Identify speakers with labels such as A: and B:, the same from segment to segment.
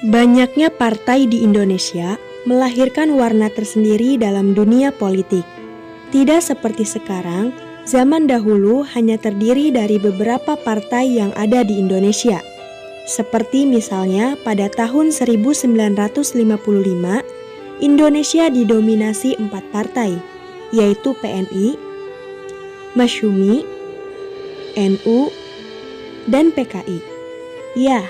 A: Banyaknya partai di Indonesia melahirkan warna tersendiri dalam dunia politik. Tidak seperti sekarang, zaman dahulu hanya terdiri dari beberapa partai yang ada di Indonesia. Seperti misalnya pada tahun 1955, Indonesia didominasi 4 partai, yaitu PNI, Masyumi, NU, dan PKI. Ya,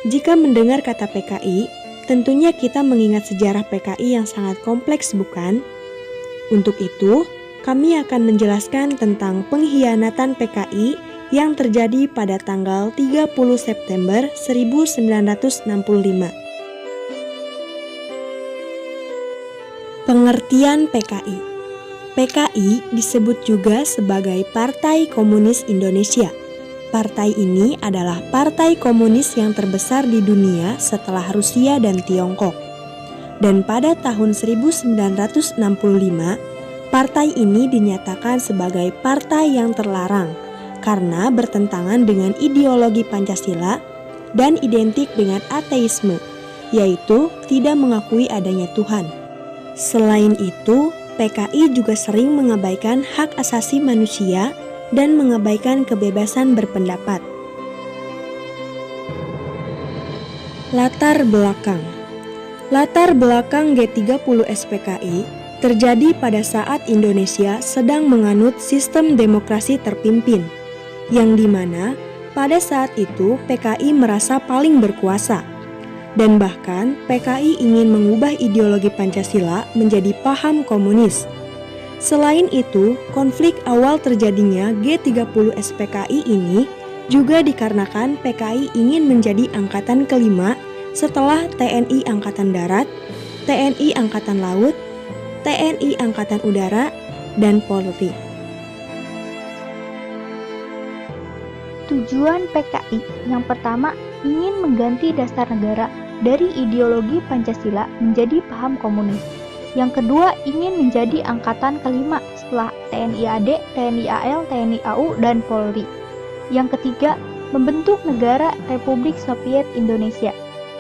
A: jika mendengar kata PKI, tentunya kita mengingat sejarah PKI yang sangat kompleks, bukan? Untuk itu, kami akan menjelaskan tentang pengkhianatan PKI yang terjadi pada tanggal 30 September 1965. Pengertian PKI. PKI disebut juga sebagai Partai Komunis Indonesia. Partai ini adalah partai komunis yang terbesar di dunia setelah Rusia dan Tiongkok. Dan pada tahun 1965, partai ini dinyatakan sebagai partai yang terlarang karena bertentangan dengan ideologi Pancasila dan identik dengan ateisme, yaitu tidak mengakui adanya Tuhan. Selain itu, PKI juga sering mengabaikan hak asasi manusia dan mengabaikan kebebasan berpendapat. Latar belakang. Latar belakang G30 SPKI terjadi pada saat Indonesia sedang menganut sistem demokrasi terpimpin, yang dimana pada saat itu PKI merasa paling berkuasa, dan bahkan PKI ingin mengubah ideologi Pancasila menjadi paham komunis. Selain itu, konflik awal terjadinya G30 SPKI ini juga dikarenakan PKI ingin menjadi angkatan kelima setelah TNI Angkatan Darat, TNI Angkatan Laut, TNI Angkatan Udara, dan Polri.
B: Tujuan PKI yang pertama ingin mengganti dasar negara dari ideologi Pancasila menjadi paham komunis. Yang kedua, ingin menjadi angkatan kelima setelah TNI AD, TNI AL, TNI AU, dan Polri. Yang ketiga, membentuk negara Republik Soviet Indonesia.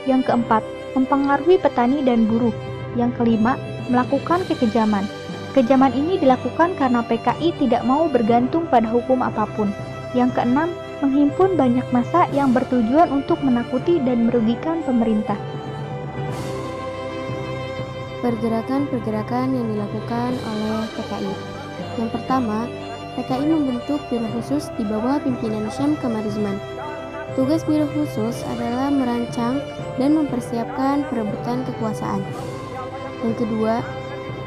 B: Yang keempat, mempengaruhi petani dan buruh. Yang kelima, melakukan kekejaman. Kekejaman ini dilakukan karena PKI tidak mau bergantung pada hukum apapun. Yang keenam, menghimpun banyak massa yang bertujuan untuk menakuti dan merugikan pemerintah.
C: Pergerakan-pergerakan yang dilakukan oleh PKI. Yang pertama, PKI membentuk biro khusus di bawah pimpinan Syam Kamarizman. Tugas biro khusus adalah merancang dan mempersiapkan perebutan kekuasaan. Yang kedua,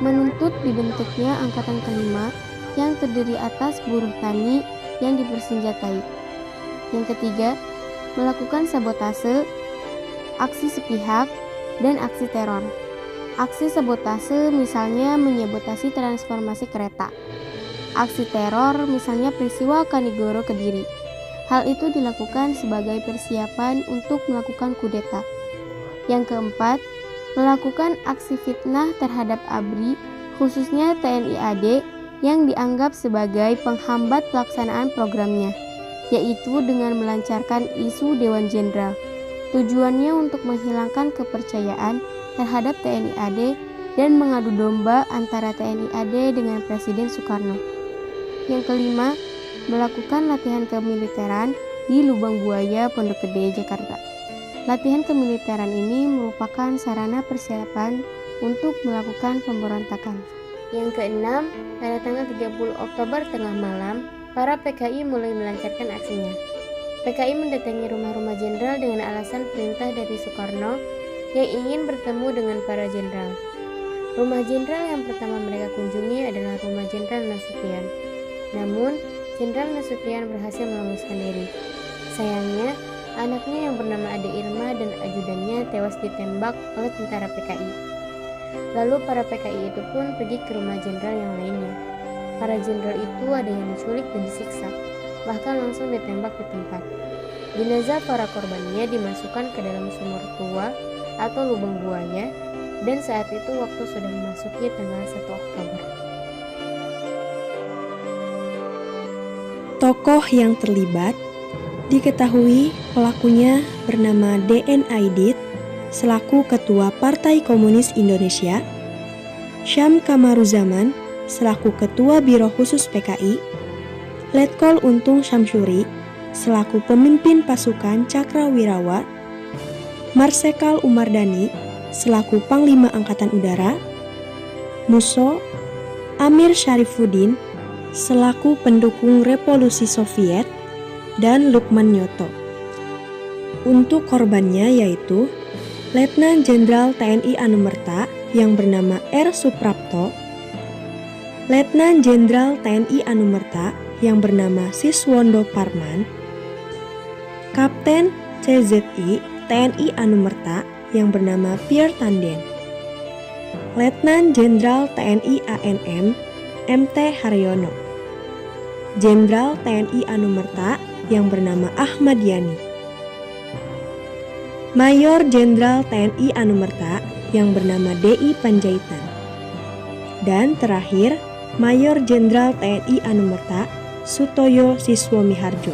C: menuntut dibentuknya angkatan kelima yang terdiri atas buruh tani yang dipersenjatai. Yang ketiga, melakukan sabotase, aksi sepihak, dan aksi teror. Aksi sabotase misalnya menyabotasi transformasi kereta. Aksi teror misalnya peristiwa Kanigoro Kediri. Hal itu dilakukan sebagai persiapan untuk melakukan kudeta. Yang keempat, melakukan aksi fitnah terhadap ABRI, khususnya TNI AD, yang dianggap sebagai penghambat pelaksanaan programnya, yaitu dengan melancarkan isu Dewan Jenderal. Tujuannya untuk menghilangkan kepercayaan terhadap TNI AD dan mengadu domba antara TNI AD dengan Presiden Soekarno. Yang kelima, melakukan latihan kemiliteran di Lubang Buaya, Pondok Gede, Jakarta. Latihan kemiliteran ini merupakan sarana persiapan untuk melakukan pemberontakan. Yang keenam, pada tanggal 30 Oktober tengah malam, para PKI mulai melancarkan aksinya. PKI mendatangi rumah-rumah jenderal dengan alasan perintah dari Soekarno yang ingin bertemu dengan para jenderal. Rumah jenderal yang pertama mereka kunjungi adalah rumah Jenderal Nasution. Namun, Jenderal Nasution berhasil meloloskan diri. Sayangnya, anaknya yang bernama Ade Irma dan ajudannya tewas ditembak oleh tentara PKI. Lalu para PKI itu pun pergi ke rumah jenderal yang lainnya. Para jenderal itu ada yang diculik dan disiksa, bahkan langsung ditembak di tempat. Jenazah para korbannya dimasukkan ke dalam sumur tua atau lubang buaya, dan saat itu waktu sudah memasuki tanggal 1 Oktober.
A: Tokoh yang terlibat diketahui pelakunya bernama DN Aidit selaku Ketua Partai Komunis Indonesia, Syam Kamaruzaman selaku Ketua Biro Khusus PKI, Letkol Untung Syamsuri selaku Pemimpin Pasukan Cakrawirawa, Marsekal Umardani selaku Panglima Angkatan Udara, Muso Amir Syarifuddin selaku pendukung Revolusi Soviet, dan Lukman Nyoto. Untuk korbannya yaitu Letnan Jenderal TNI Anumerta yang bernama R. Suprapto, Letnan Jenderal TNI Anumerta yang bernama Siswondo Parman, Kapten CZI TNI Anumerta yang bernama Pierre Tanden, Letnan Jenderal TNI ANM MT Haryono, Jenderal TNI Anumerta yang bernama Ahmad Yani, Mayor Jenderal TNI Anumerta yang bernama DI Panjaitan, dan terakhir Mayor Jenderal TNI Anumerta Sutoyo Siswomiharjo.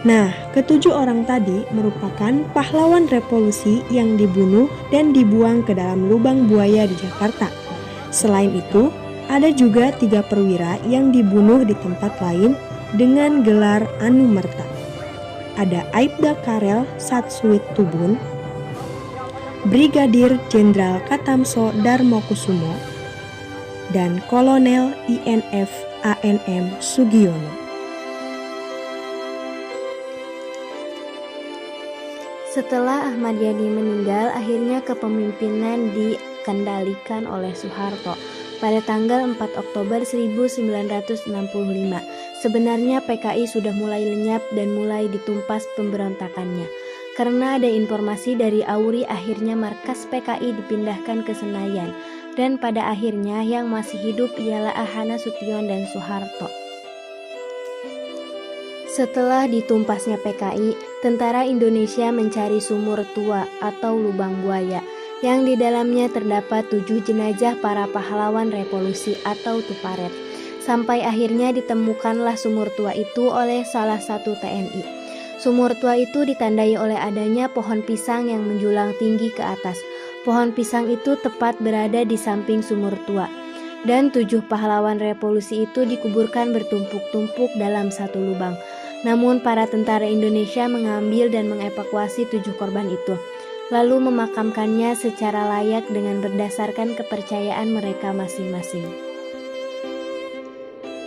A: Nah, ketujuh orang tadi merupakan pahlawan revolusi yang dibunuh dan dibuang ke dalam lubang buaya di Jakarta. Selain itu, ada juga 3 perwira yang dibunuh di tempat lain dengan gelar Anumerta. Ada Aibda Karel Satsuit Tubun, Brigadir Jenderal Katamso Darmokusumo, dan Kolonel INF ANM Sugiono.
C: Setelah Ahmad Yani meninggal, akhirnya kepemimpinan dikendalikan oleh Soeharto pada tanggal 4 Oktober 1965. Sebenarnya PKI sudah mulai lenyap dan mulai ditumpas pemberontakannya. Karena ada informasi dari Auri, akhirnya markas PKI dipindahkan ke Senayan. Dan pada akhirnya yang masih hidup ialah Ahana Sution dan Soeharto. Setelah ditumpasnya PKI, tentara Indonesia mencari sumur tua atau lubang buaya yang di dalamnya terdapat 7 jenazah para pahlawan revolusi atau Tuparet. Sampai akhirnya ditemukanlah sumur tua itu oleh salah satu TNI. Sumur tua itu ditandai oleh adanya pohon pisang yang menjulang tinggi ke atas. Pohon pisang itu tepat berada di samping sumur tua. Dan 7 pahlawan revolusi itu dikuburkan bertumpuk-tumpuk dalam satu lubang. Namun para tentara Indonesia mengambil dan mengevakuasi 7 korban itu, lalu memakamkannya secara layak dengan berdasarkan kepercayaan mereka masing-masing.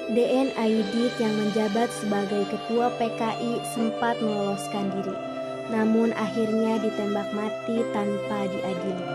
C: DN Aidit yang menjabat sebagai ketua PKI sempat meloloskan diri, namun akhirnya ditembak mati tanpa diadili.